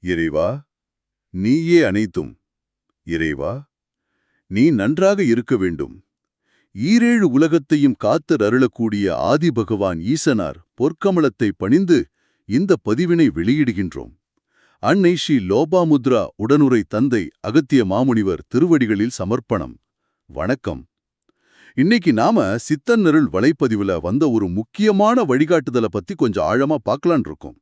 இறைவா, நீயே அனைத்தும். இறைவா, நீ நன்றாக இருக்க வேண்டும். ஈரேழு உலகத்தையும் காத்தர் அருளக்கூடிய ஆதி பகவான் ஈசனார் பொற்கமலத்தை பணிந்து இந்த பதிவினை வெளியிடுகின்றோம். அன்னை ஸ்ரீ லோபாமுத்ரா உடனுரை தந்தை அகத்திய மாமுனிவர் திருவடிகளில் சமர்ப்பணம். வணக்கம். இன்னைக்கு நாம சித்தன்னருள் வலைப்பதிவுல வந்த ஒரு முக்கியமான வழிகாட்டுதலை பத்தி கொஞ்சம் ஆழமா பார்க்கலான் இருக்கோம்.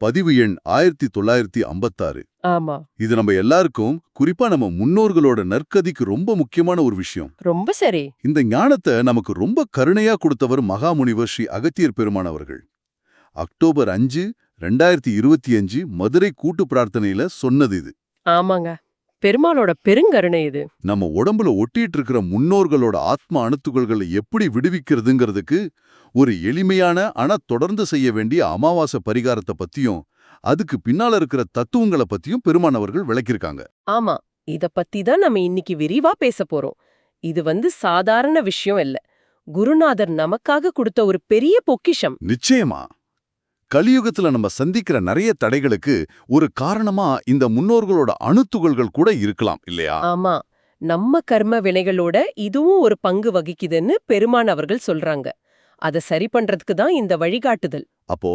பதிவு எண் 1956. ஆமா, இது நம்ம எல்லாருக்கும், குறிப்பா நம்ம முன்னோர்களோட நற்கதிக்கு ரொம்ப முக்கியமான ஒரு விஷயம். ரொம்ப சரி. இந்த ஞானத்தை நமக்கு ரொம்ப கருணையா கொடுத்தவர் மகாமுனிவர் ஸ்ரீ அகத்தியர் பெருமான் அவர்கள். அக்டோபர் 5, 2025 மதுரை கூட்டு பிரார்த்தனையில சொன்னது இது. ஆமாங்க, பெருமாளோட பெருங்கருணை இது. நம்ம உடம்புல ஒட்டிட்டு இருக்கிற முன்னோர்களோட ஆத்ம அணுத்துகள்களை எப்படி விடுவிக்கிறதுங்கிறதுக்கு ஒரு எளிமையான ஆனா தொடர்ந்து செய்ய வேண்டிய அமாவாசை பரிகாரத்தை பத்தியும் அதுக்கு பின்னால இருக்கிற தத்துவங்களை பத்தியும் பெருமான் அவர்கள் விளக்கியிருக்காங்க. ஆமா, இத பத்தி தான் நம்ம இன்னைக்கு விரிவா பேச போறோம். இது சாதாரண விஷயம் இல்ல. குருநாதர் நமக்காக கொடுத்த ஒரு பெரிய பொக்கிஷம். நிச்சயமா. கலியுகத்துல நம்ம சந்திக்கிற நிறைய தடைகளுக்கு ஒரு காரணமா இந்த முன்னோர்களோட அணுத்துகள்கள் கூட இருக்கலாம் இல்லையா? ஆமா, நம்ம கர்ம வினைகளோட இதுவும் ஒரு பங்கு வகிக்குதுன்னு பெருமான் அவர்கள் சொல்றாங்க. அத சரி பண்றதுக்கு தான் இந்த வழிகாட்டுதல். அப்போ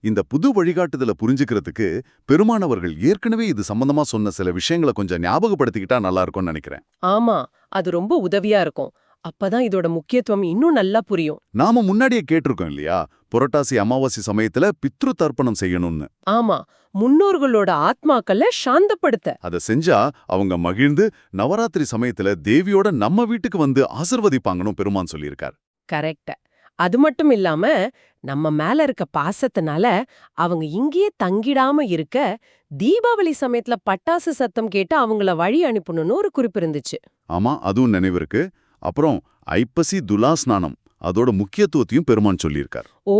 இந்த புது வழிகாட்டுதலை புரிஞ்சுக்கிறதுக்கு பெருமான் அவர்கள் ஏற்கனவே இது சம்பந்தமா சொன்ன சில விஷயங்களை கொஞ்சம் ஞாபகப்படுத்திக்கிட்டா நல்லா இருக்கும்னு நினைக்கிறேன். ஆமா, அது ரொம்ப உதவியா இருக்கும். அப்பதான் இதோட முக்கியத்துவம் இன்னும் நல்லா புரியும். நாம முன்னாடியே கேட்டிருக்கோம் இல்லையா, புரட்டாசி அமாவாசை சமயத்துல பித்ரு தர்ப்பணம் செய்யணும்னு. ஆமா, முன்னோர்களோட ஆத்மாக்களை சாந்தப்படுத்த. அதை செஞ்சா அவங்க மகிழ்ந்து நவராத்திரி சமயத்துல தேவியோட நம்ம வீட்டுக்கு வந்து ஆசிர்வதிப்பாங்கன்னு பெருமான் சொல்லியிருக்கார். கரெக்ட். அது மட்டும் இல்லாம நம்ம மேல இருக்க பாசத்தினால அவங்க இங்கேயே தங்கிடாம இருக்க தீபாவளி சமயத்துல பட்டாசு சத்தம் கேட்டு அவங்கள வழி அனுப்பணும்னு ஒரு குறிப்பு இருந்துச்சு. ஆமா, அதுவும் நினைவிருக்கு. அப்புறம் ஐப்பசி துலா ஸ்நானம், அதோட முக்கியத்துவத்தையும் பெருமான் சொல்லியிருக்கார். ஓ,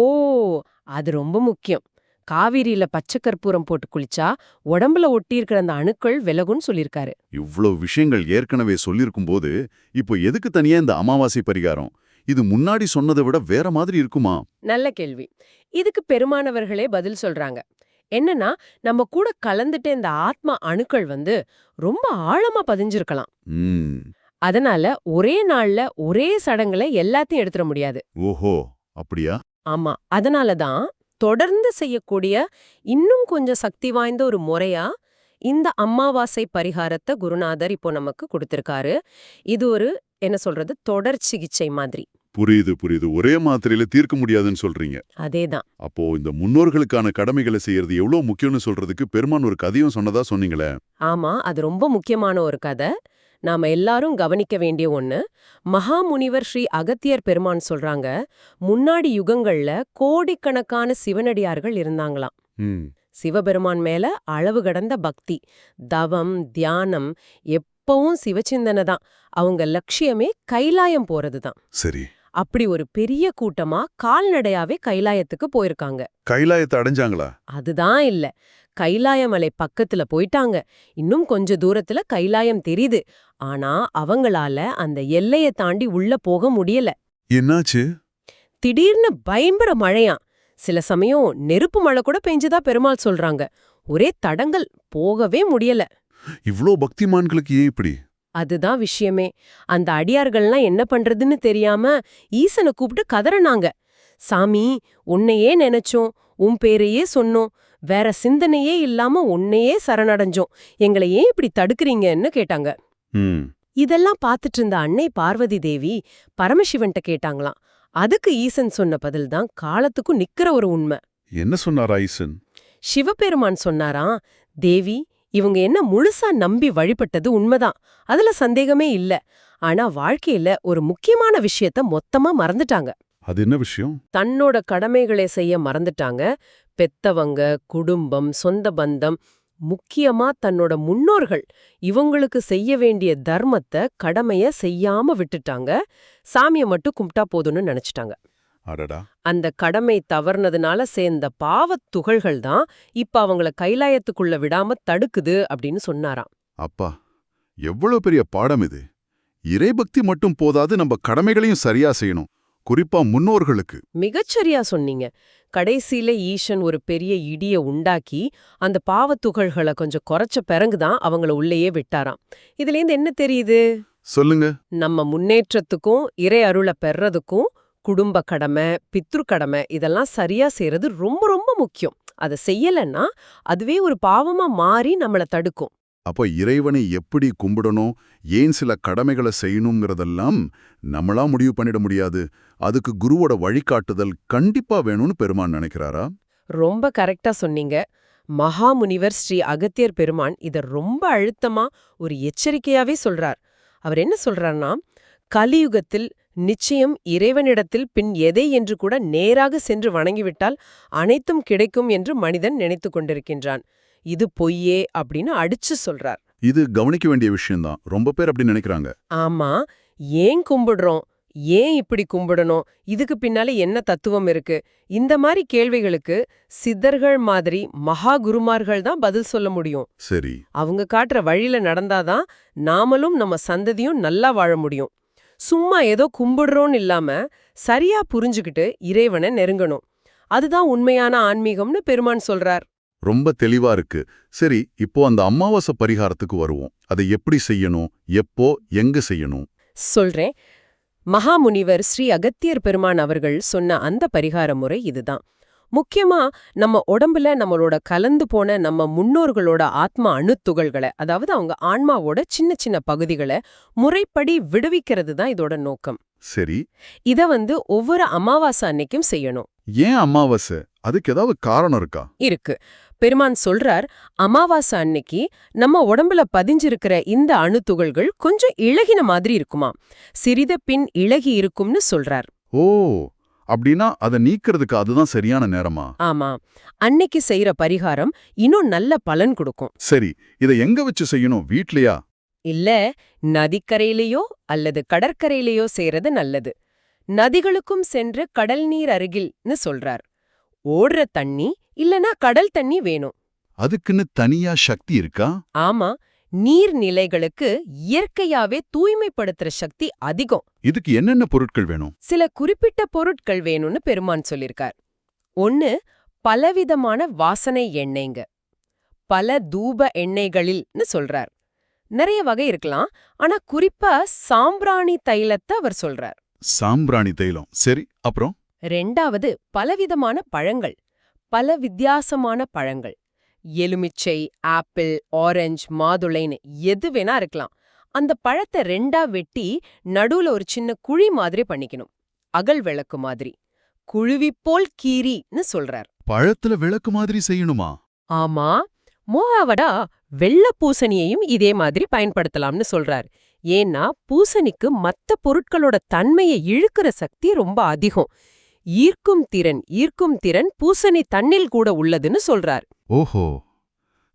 அது ரொம்ப முக்கியம். காவிரியில பச்சை கற்பூரம் போட்டு குளிச்சா உடம்புல ஒட்டி இருக்கிற அந்த அணுக்கள் விலகுன்னு சொல்லியிருக்காரு. இவ்வளவு விஷயங்கள் ஏற்கனவே சொல்லியிருக்கும் போது இப்போ எதுக்கு தனியா இந்த அமாவாசை பரிகாரம்? இது முன்னாடி சொன்னதை விட வேற மாதிரி இருக்குமா? நல்ல கேள்வி. இதுக்கு பெருமானவர்களே பதில் சொல்றாங்க. என்னன்னா, நம்ம கூட கலந்துட்டு இந்த ஆத்மா அணுக்கள் ரொம்ப ஆழமா பதிஞ்சிருக்கலாம். அதனால ஒரே நாள்ல ஒரே சடங்குல எல்லாத்தையும் எடுத்துட முடியாது. ஓஹோ, அப்படியா? ஆமா, அதனாலதான் தொடர்ந்து செய்யக்கூடிய இன்னும் கொஞ்சம் சக்தி வாய்ந்த ஒரு முறையா இந்த அமாவாசை பரிகாரத்தை குருநாதர் இப்போ நமக்கு கொடுத்திருக்காரு. இது ஒரு தொடர் சிகிச்சை மாதிரி. புரியுது புரியுது. ஒரே மாத்திரையில தீர்க்க முடியாதுன்னு சொல்றீங்க. அதேதான். அப்போ இந்த முன்னோர்களுக்கான கடமைகளை செய்யறது எவ்வளவு முக்கியம்னு சொல்றதுக்கு பெருமான் ஒரு கதையும் சொன்னதா சொன்னீங்களே. ஆமா, அது ரொம்ப முக்கியமான ஒரு கதை. நாம எல்லாரும் கவனிக்க வேண்டிய ஒண்ணு. மகாமுனிவர் ஸ்ரீ அகத்தியர் பெருமான் சொல்றாங்க, முன்னாடி யுகங்கள்ல கோடிக்கணக்கான சிவனடியார்கள் இருந்தாங்களாம். சிவபெருமான் மேல அளவு கடந்த பக்தி, தவம், தியானம், எப்பவும் சிவச்சிந்தனை தான். அவங்க லட்சியமே கைலாயம் போறதுதான். சரி. அப்படி ஒரு பெரிய கூட்டமா கால்நடையாவே கைலாயத்துக்கு போயிருக்காங்க. கைலாயத்தை அடைஞ்சாங்களா? அதுதான் இல்ல. கைலாயமலை பக்கத்துல போயிட்டாங்க. இன்னும் கொஞ்ச தூரத்துல கைலாயம் தெரியுது. ஆனா அவங்களால அந்த எல்லைய தாண்டி உள்ள போக முடியல. என்னாச்சு? திடீர்னு பயங்கர மழையாம். சில சமயம் நெருப்பு மழை கூட பெஞ்சதா பெருமாள் சொல்றாங்க. ஒரே தடங்கல், போகவே முடியல. இவ்ளோ பக்திமான்களுக்கு ஏன் இப்படி? அதுதான் விஷயமே. அந்த அடியார்கள்லாம் என்ன பண்றதுன்னு தெரியாம ஈசனை கூப்பிட்டு கதறனாங்க. சாமி, உன்னையே நினைச்சோம், உன் பேரையே சொன்னோம், வேற சிந்தனையே இல்லாம உன்னையே சரணடைஞ்சோம், எங்களை ஏன் இப்படி தடுக்கிறீங்கன்னு கேட்டாங்க. இதெல்லாம் பார்த்துட்டு இருந்த அன்னை பார்வதி தேவி பரமசிவன்ட்ட கேட்டாங்களாம். அதுக்கு ஈசன் சொன்ன பதில் தான் காலத்துக்கும் நிக்கிற ஒரு உண்மை. என்ன சொன்னாரா ஈசன்? சிவபெருமான் சொன்னாராம், தேவி, இவங்க என்ன முழுசா நம்பி வழிபட்டது உண்மைதான், அதுல சந்தேகமே இல்ல. ஆனா வாழ்க்கையில ஒரு முக்கியமான விஷயத்த மொத்தமா மறந்துட்டாங்க. அது என்ன விஷயம்? தன்னோட கடமைகளை செய்ய மறந்துட்டாங்க. பெத்தவங்க, குடும்பம், சொந்த பந்தம், முக்கியமா தன்னோட முன்னோர்கள், இவங்களுக்கு செய்ய வேண்டிய தர்மத்தை, கடமைய செய்யாம விட்டுட்டாங்க. சாமிய மட்டும் கும்பிட்டா போதும்னு நினைச்சிட்டாங்க. அடடா. அந்த கடமை தவறுனதுனால சேர்ந்த பாவத் துகள்கள் தான் இப்ப அவங்கள கைலாயத்துக்குள்ள விடாம தடுக்குது அப்படின்னு சொன்னாராம். அப்பா, எவ்வளவு பெரிய பாடம் இது! இறைபக்தி மட்டும் போதாது, நம்ம கடமைகளையும் சரியா செய்யணும். குறிப்பா முன்னோர்களுக்கு. மிகச்சரியா சொன்னீங்க. கடைசியில ஈசன் ஒரு பெரிய இடிய உண்டாக்கி அந்த பாவத்துகள்களை கொஞ்சம் குறைச்ச பிறகுதான் அவங்கள உள்ளேயே விட்டாராம். இதுலேருந்து என்ன தெரியுது? சொல்லுங்க. நம்ம முன்னேற்றத்துக்கும் இறை அருளை பெறதுக்கும் குடும்ப கடமை, பித்ரு கடமை இதெல்லாம் சரியா செய்யறது ரொம்ப ரொம்ப முக்கியம். அதை செய்யலன்னா அதுவே ஒரு பாவமா மாறி நம்மள தடுக்கும். அப்ப இறைவனை எப்படி கும்பிடணும், ஏன் சில கடமைகளை செய்யணுங்கிறதெல்லாம் நம்மளா முடிவு பண்ணிட முடியாது. அதுக்கு குருவோட வழிகாட்டுதல் கண்டிப்பா வேணும்னு பெருமான் நினைக்கிறாரா? ரொம்ப கரெக்டா சொன்னீங்க. மகாமுனிவர் ஸ்ரீ அகத்தியர் பெருமான் இத ரொம்ப அழுத்தமா ஒரு எச்சரிக்கையாவே சொல்றார். அவர் என்ன சொல்றார்னா, கலியுகத்தில் நிச்சயம் இறைவனிடத்தில் பின் எதை என்று கூட நேராக சென்று வணங்கிவிட்டால் அனைத்தும் கிடைக்கும் என்று மனிதன் நினைத்து கொண்டிருக்கின்றான். இது பொய்யே அப்படின்னு அடிச்சு சொல்றார். இது கவனிக்க வேண்டிய விஷயம்தான். ரொம்ப பேர் அப்படி நினைக்கிறாங்க. ஆமா, ஏன் கும்பிடுறோம், ஏன் இப்படி கும்பிடணும், இதுக்கு பின்னால என்ன தத்துவம் இருக்கு, இந்த மாதிரி கேள்விகளுக்கு சித்தர்கள் மாதிரி மகா குருமார்கள் தான் பதில் சொல்ல முடியும். சரி. அவங்க காட்டுற வழியில நடந்தாதான் நாமளும் நம்ம சந்ததியும் நல்லா வாழ முடியும். சும்மா ஏதோ கும்பிடுறோன்னு இல்லாம சரியா புரிஞ்சுக்கிட்டு இறைவனை நெருங்கணும். அதுதான் உண்மையான ஆன்மீகம்னு பெருமான் சொல்றார். ரொம்ப தெளிவா இருக்கு. சரி, இப்போ அந்த அமாவாசை பரிகாரத்துக்கு வருவோம். அதை எப்படி செய்யணும், எப்போ, எங்க செய்யணும்? சொல்றேன். மகாமுனிவர் ஸ்ரீ அகத்தியர் பெருமான் அவர்கள் சொன்ன அந்த பரிகார முறை இதுதான். முக்கியமா நம்ம உடம்புல நம்மளோட கலந்து போன நம்ம முன்னோர்களோட ஆத்மா அணுத்துகள்களை, அதாவது அவங்க ஆன்மாவோட சின்ன சின்ன பகுதிகளை முறைப்படி விடுவிக்கிறது தான் இதோட நோக்கம். சரி. இத ஒவ்வொரு அமாவாசை அன்னைக்கும் செய்யணும். ஏன் அமாவாசை? அதுக்கு ஏதாவது காரணம் இருக்கா? இருக்கு. பெருமான் சொல்றார், அமாவாசை அன்னைக்கு நம்ம உடம்புல பதிஞ்சிருக்கிற இந்த அணுத்துகள்கள் கொஞ்சம் இளகின மாதிரி இருக்குமா, சிறித பின் இளகி இருக்கும்னு சொல்றார். ஓ, அப்படின்னா அதை நீக்கிறதுக்கு அதுதான் சரியான நேரமா? ஆமா, அன்னைக்கு செய்யற பரிகாரம் இன்னும் நல்ல பலன் கொடுக்கும். சரி, இதை எங்க வச்சு செய்யணும்? வீட்லயா? இல்ல, நதிக்கரையிலேயோ அல்லது கடற்கரையிலேயோ செய்யறது நல்லது. நதிகளுக்கும் சென்று கடல் நீர் அருகில்னு சொல்றார். ஓடுற தண்ணி இல்லனா கடல் தண்ணி வேணும். அதுக்குன்னு தனியா சக்தி இருக்கா? ஆமா, நீர்நிலைகளுக்கு இயற்கையாவே தூய்மைப்படுத்துற சக்தி அதிகம். இதுக்கு என்னென்ன பொருட்கள் வேணும்? சில குறிப்பிட்ட பொருட்கள் வேணும்னு பெருமான் சொல்லிருக்கார். ஒன்னு, பலவிதமான வாசனை எண்ணெய்ங்க. பல தூப எண்ணெய்களில்னு சொல்றார். நிறைய வகை இருக்கலாம், ஆனா குறிப்பா சாம்பிராணி தைலத்தை அவர் சொல்றார். சாம்பிராணி தைலம். சரி, அப்புறம்? ரெண்டாவது, பலவிதமான பழங்கள், பல வித்தியாசமான பழங்கள். எலுமிச்சை, ஆப்பிள், ஆரஞ்சு, மாதுளைன்னு எது வேணா இருக்கலாம். அந்த பழத்தை ரெண்டா வெட்டி நடுவுல ஒரு சின்ன குழி மாதிரி பண்ணிக்கணும், அகல் விளக்கு மாதிரி. குழுவிப்போல் கீரின்னு சொல்றார். பழத்துல விளக்கு மாதிரி செய்யணுமா? ஆமா, மோகாவடா வெள்ள பூசணியையும் இதே மாதிரி பயன்படுத்தலாம்னு சொல்றார். ஏன்னா பூசணிக்கு மத்த பொருட்களோட தன்மையை இழுக்கிற சக்தி ரொம்ப அதிகம். ஈர்க்கும் திறன் பூசணி தண்ணில் கூட உள்ளதுன்னு சொல்றார். ஓஹோ,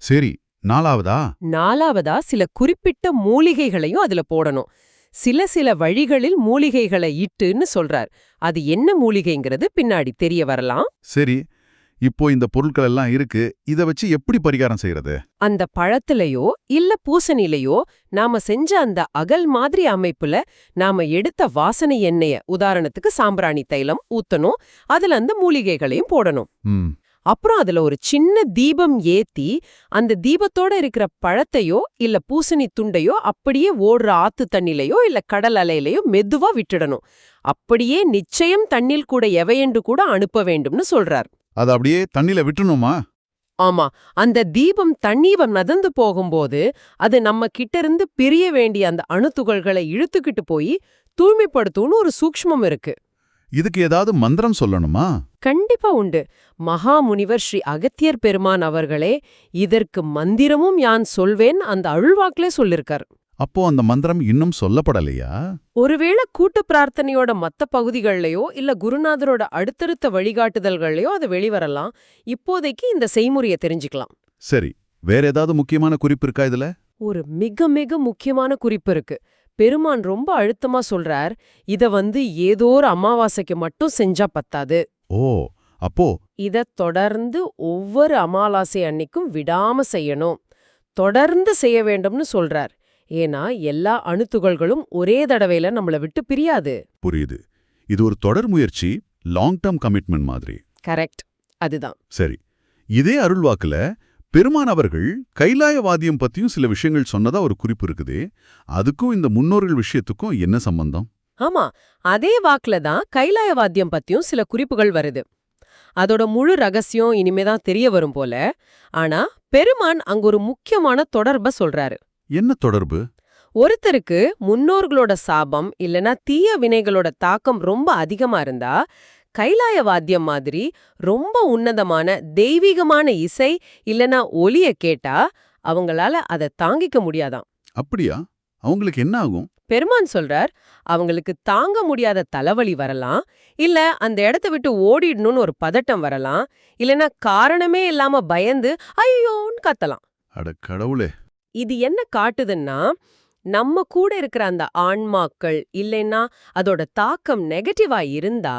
சரி. நாலாவதா சில குறிப்பிட்ட மூலிகைகளையும் அதுல போடணும். சில வழிகளில் மூலிகைகளை இட்டுன்னு சொல்றார். அது என்ன மூலிகைங்கிறது பின்னாடி தெரிய வரலாம். சரி, இப்போ இந்த பொருட்கள் எல்லாம் இருக்கு. இத வச்சு எப்படி பரிகாரம் செய்யறது? அந்த பழத்திலேயோ இல்ல பூசணிலையோ நாம செஞ்ச அந்த அகல் மாதிரி அமைப்புல நாம எடுத்த வாசனை எண்ணெய, உதாரணத்துக்கு சாம்பிராணி தைலம் ஊத்தணும். அதுல அந்த மூலிகைகளையும் போடணும். அப்புறம் அதுல ஒரு சின்ன தீபம் ஏத்தி அந்த தீபத்தோட இருக்கிற பழத்தையோ இல்ல பூசணி துண்டையோ அப்படியே ஓடுற ஆத்து தண்ணிலையோ இல்ல கடல் அலையிலையோ மெதுவா விட்டுடணும். அப்படியே நிச்சயம் தண்ணில் கூட எவையென்று கூட அனுப்ப வேண்டும்னு சொல்றார். அது அப்படியே தண்ணில விட்டுணுமா? ஆமா, அந்த தீபம் தண்ணீர் நதந்து போகும்போது அது நம்ம கிட்ட இருந்து பிரிய வேண்டிய அந்த அணுத்துகள்களை இழுத்துக்கிட்டு போய் தூய்மைப்படுத்தும்னு ஒரு சூக்ஷ்மம் இருக்கு. இதுக்கு ஏதாவது மந்திரம் சொல்லணுமா? கண்டிப்பா உண்டு. மகாமுனிவர் ஸ்ரீ அகத்தியர் பெருமான் அவர்களே இதற்கு மந்திரமும் யான் சொல்வேன் அந்த அருள்வாக்கிலே சொல்லிருக்கார். அப்போ அந்த மந்திரம் இன்னும் சொல்லப்படலையா? ஒருவேளை கூட்டு பிரார்த்தனையோட மத்த பகுதிகள்லயோ இல்ல குருநாதரோட அடுத்தடுத்த வழிகாட்டுதல்கள்லயோ அது வெளிவரலாம். இப்போதைக்கு இந்த செய்முறையை தெரிஞ்சுக்கலாம். சரி, வேற ஏதாவது முக்கியமான குறிப்பு இருக்கா இதுல? ஒரு மிக மிக முக்கியமான குறிப்பு இருக்கு. பெருமான் ரொம்ப அழுத்தமா சொல்றார், இத ஏதோ ஒரு அமாவாசைக்கு மட்டும் செஞ்சா பத்தாது. ஓ, அப்போ இத தொடர்ந்து ஒவ்வொரு அமாவாசை அன்னைக்கும் விடாம செய்யணும், தொடர்ந்து செய்ய வேண்டும்னு சொல்றார். ஏன்னா எல்லா அணுத்துகள்களும் ஒரே தடவையில நம்மள விட்டு பிரியாது. புரியுது. இது ஒரு தொடர் முயற்சி, லாங் டர்ம் கமிட்மெண்ட் மாதிரி. கரெக்ட், அதுதான். சரி, இதே அருள்வாக்குல பெருமான் அவர்கள் கைலாயவாதியம் பத்தியும் சில விஷயங்கள் சொன்னதா ஒரு குறிப்பு இருக்குதே, அதுக்கும் இந்த முன்னோர்கள் விஷயத்துக்கும் என்ன சம்பந்தம்? ஆமா, அதே வாக்குல தான் கைலாயவாத்தியம் பத்தியும் சில குறிப்புகள் வருது. அதோட முழு ரகசியம் இனிமேதான் தெரிய வரும் போல. ஆனா பெருமான் அங்க ஒரு முக்கியமான தொடர்ப சொல்றாரு. என்ன தொடர்பு? ஒருத்தருக்கு முன்னோர்களோட சாபம் இல்லனா தீய வினைகளோட தாக்கம் ரொம்ப அதிகமா இருந்தா, கைலாய வாத்தியம் மாதிரி ரொம்ப உன்னதமான தெய்வீகமான இசை இல்லனா ஒலிய கேட்டா அவங்களால அதை தாங்கிக்க முடியாதாம். அப்படியா? அவங்களுக்கு என்ன ஆகும்? பெருமான் சொல்றார், அவங்களுக்கு தாங்க முடியாத தலைவலி வரலாம், இல்ல அந்த இடத்த விட்டு ஓடிடணும்னு ஒரு பதட்டம் வரலாம், இல்லனா காரணமே இல்லாம பயந்து ஐயோன்னு கத்தலாம். அட கடவுளே! இது என்ன காட்டுதுன்னா, நம்ம கூட இருக்கிற அந்த ஆன்மாக்கள் இல்லைன்னா அதோட தாக்கம் நெகட்டிவா இருந்தா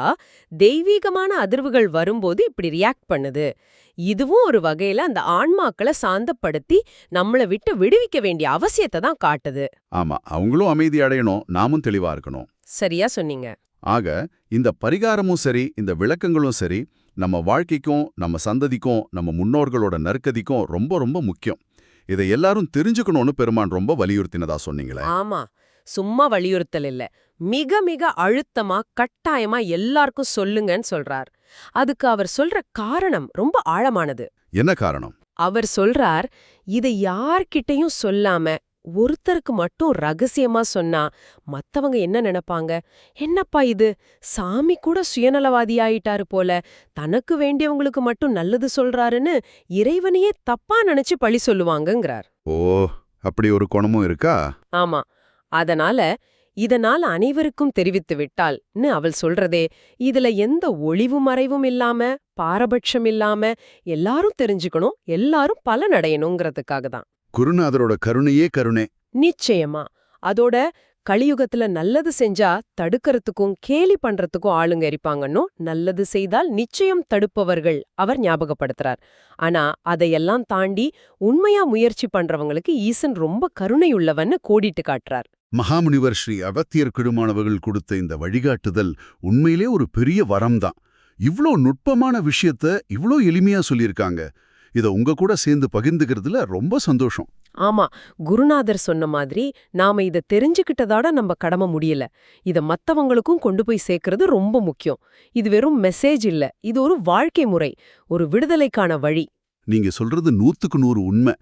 தெய்வீகமான அதிர்வுகள் வரும்போது இப்படி ரியாக்ட் பண்ணுது. இதுவும் ஒரு வகையில அந்த ஆன்மாக்களை சாந்தப்படுத்தி நம்மளை விட்டு விடுவிக்க வேண்டிய அவசியத்தை தான் காட்டுது. ஆமா, அவங்களும் அமைதி அடையணும், நாமும் தெளிவா இருக்கணும். சரியா சொன்னீங்க. ஆக இந்த பரிகாரமும் சரி, இந்த விளக்கங்களும் சரி, நம்ம வாழ்க்கைக்கும் நம்ம சந்ததிக்கும் நம்ம முன்னோர்களோட நற்கதிக்கும் ரொம்ப ரொம்ப முக்கியம். இதை எல்லாரும் தெரிஞ்சுக்கணும்னு பெருமான் ரொம்ப வலியுறுத்தினதா சொன்னீங்களே. ஆமா, சும்மா வலியுறுத்தல் இல்ல, மிக மிக அழுத்தமா கட்டாயமா எல்லாருக்கும் சொல்லுங்கன்னு சொல்றார். அதுக்கு அவர் சொல்ற காரணம் ரொம்ப ஆழமானது. என்ன காரணம்? அவர் சொல்றார், இதை யார்கிட்டயும் சொல்லாம ஒருத்தருக்கு மட்டும் ரகசியமா சொன்னா மத்தவங்க என்ன நினைப்பாங்க? என்னப்பா இது, சாமி கூட சுயநலவாதியாயிட்டாரு போல, தனக்கு வேண்டியவங்களுக்கு மட்டும் நல்லது சொல்றாருன்னு இறைவனையே தப்பா நினைச்சு பழி சொல்லுவாங்கங்கிறார். ஓ, அப்படி ஒரு குணமும் இருக்கா? ஆமா, அதனால இதனால் அனைவருக்கும் தெரிவித்து விட்டால்னு அவள் சொல்றதே, இதுல எந்த ஒளிவு மறைவும் இல்லாம பாரபட்சம் இல்லாம எல்லாரும் தெரிஞ்சுக்கணும், எல்லாரும் பலனடையணுங்கிறதுக்காக தான். குருநாதரோட கருணையே கருணை. நிச்சயமா. அதோட கலியுகத்துல நல்லது செஞ்சா தடுக்கறதுக்கும் கேலி பண்றதுக்கும் ஆளுங்க இருப்பாங்கன்னும், நல்லது செய்தால் நிச்சயம் தடுப்பவர்கள் அவர் ஞாபகப்படுத்துறார். ஆனா அதையெல்லாம் தாண்டி உண்மையா முயற்சி பண்றவங்களுக்கு ஈசன் ரொம்ப கருணையுள்ளவன்னு கோடிட்டு காட்டுறார். மகாமுனிவர் ஸ்ரீ அகத்தியர் குழுமானவர்கள் கொடுத்த இந்த வழிகாட்டுதல் உண்மையிலே ஒரு பெரிய வரம்தான். இவ்ளோ நுட்பமான விஷயத்த இவ்ளோ எளிமையா சொல்லியிருக்காங்க. இத உங்க கூட சேர்ந்து பகிர்ந்துக்கிறதுல ரொம்ப சந்தோஷம். ஆமா, குருநாதர் சொன்ன மாதிரி நாம இத தெரிஞ்சுக்கிட்டதோட நம்ம கடமை முடியல. இத மத்தவங்களுக்கும் கொண்டு போய் சேர்க்கறது ரொம்ப முக்கியம். இது வெறும் மெசேஜ் இல்ல, இது ஒரு வாழ்க்கை முறை, ஒரு விடுதலைக்கான வழி. நீங்க சொல்றது 100க்கு 100 உண்மை.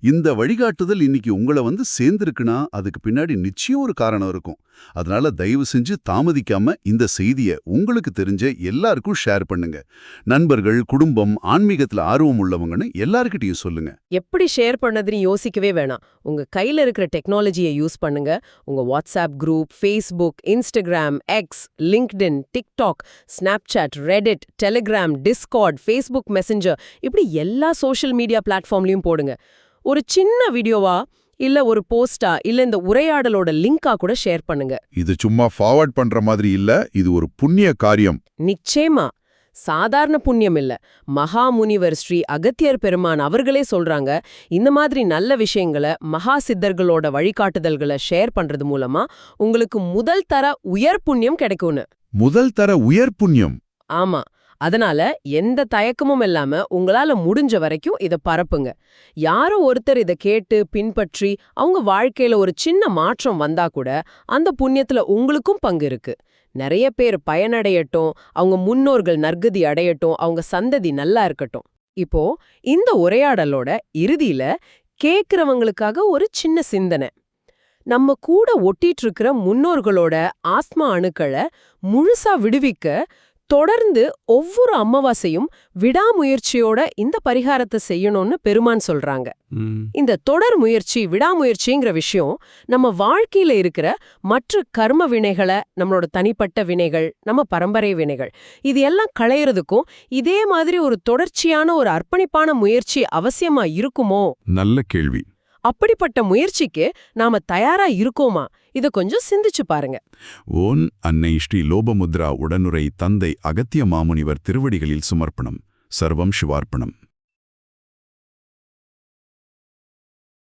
இந்த வழிகாட்டுதல் இன்னைக்கு உங்களை வந்து சேர்ந்திருக்குன்னா அதுக்கு பின்னாடி நிச்சயம் ஒரு காரணம் இருக்கும். அதனால தயவு செஞ்சு தாமதிக்காம இந்த செய்தியை உங்களுக்கு தெரிஞ்ச எல்லாருக்கும் ஷேர் பண்ணுங்க. நண்பர்கள், குடும்பம், ஆன்மீகத்துல ஆர்வம் உள்ளவங்கன்னு எல்லார்கிட்டயும் சொல்லுங்க. எப்படி ஷேர் பண்ணதுன்னு யோசிக்கவே வேணாம். உங்க கையில இருக்கிற டெக்னாலஜியை யூஸ் பண்ணுங்க. உங்க WhatsApp group, Facebook, Instagram, X, LinkedIn, TikTok, Snapchat, Reddit, Telegram, Discord, Facebook Messenger, இப்படி எல்லா சோஷியல் மீடியா பிளாட்ஃபார்ம்லயும் போடுங்க. ஒரு சின்ன வீடியோவா இல்ல ஒரு போஸ்டா இல்ல இந்த உரையாடலோட லிங்கா கூட ஷேர் பண்ணுங்க. இது சும்மா ஃபார்வர்ட் பண்ற மாதிரி இல்ல, இது ஒரு புண்ணிய காரியம். நிச்சயமா சாதாரண புண்ணியம் இல்ல. மகாமுனிவர் ஸ்ரீ அகத்தியர் பெருமான் அவர்களே சொல்றாங்க, இந்த மாதிரி நல்ல விஷயங்களை மகா சித்தர்களோட வழிகாட்டுதல்களை ஷேர் பண்றது மூலமா உங்களுக்கு முதல் தர உயர் புண்ணியம் கிடைக்கும்னு. முதல் தர உயர் புண்ணியம்? ஆமா. அதனால எந்த தயக்கமும் இல்லாம உங்களால முடிஞ்ச வரைக்கும் இத பரப்புங்க. யாரோ ஒருத்தர் இத கேட்டு பின்பற்றி அவங்க வாழ்க்கையில ஒரு சின்ன மாற்றம் வந்தா கூட அந்த புண்ணியத்துல உங்களுக்கும் பங்கு இருக்கு. நிறைய பேர் பயனடையட்டும், அவங்க முன்னோர்கள் நற்கதி அடையட்டும், அவங்க சந்ததி நல்லா இருக்கட்டும். இப்போ இந்த உரையாடலோட இறுதியில கேக்குறவங்களுக்காக ஒரு சின்ன சிந்தனை. நம்ம கூட ஒட்டிட்டு இருக்கிற முன்னோர்களோட ஆத்மா அணுக்களை முழுசா விடுவிக்க தொடர்ந்து ஒவ்வொரு அமாவாசையும் விடாமுயற்சியோட இந்த பரிகாரத்தை செய்யணும்னு பெருமான் சொல்றாங்க. இந்த தொடர் முயற்சி, விடாமுயற்சிங்கிற விஷயம் நம்ம வாழ்க்கையில இருக்கிற மற்ற கர்ம வினைகளை, நம்மளோட தனிப்பட்ட வினைகள், நம்ம பரம்பரை வினைகள், இது எல்லாம் களையறதுக்கும் இதே மாதிரி ஒரு தொடர்ச்சியான ஒரு அர்ப்பணிப்பான முயற்சி அவசியமா இருக்குமோ? நல்ல கேள்வி. அப்படிப்பட்ட முயற்சிக்கு நாம தயாரா இருக்கோமா? இத கொஞ்சம் சிந்திச்சு பாருங்க. ஓன் அன்னை ஸ்ரீ லோபமுத்ரா உடனுரை தந்தை அகத்திய மாமுனிவர் திருவடிகளில் சுமர்ப்பணம். சர்வம் சிவார்ப்பணம்.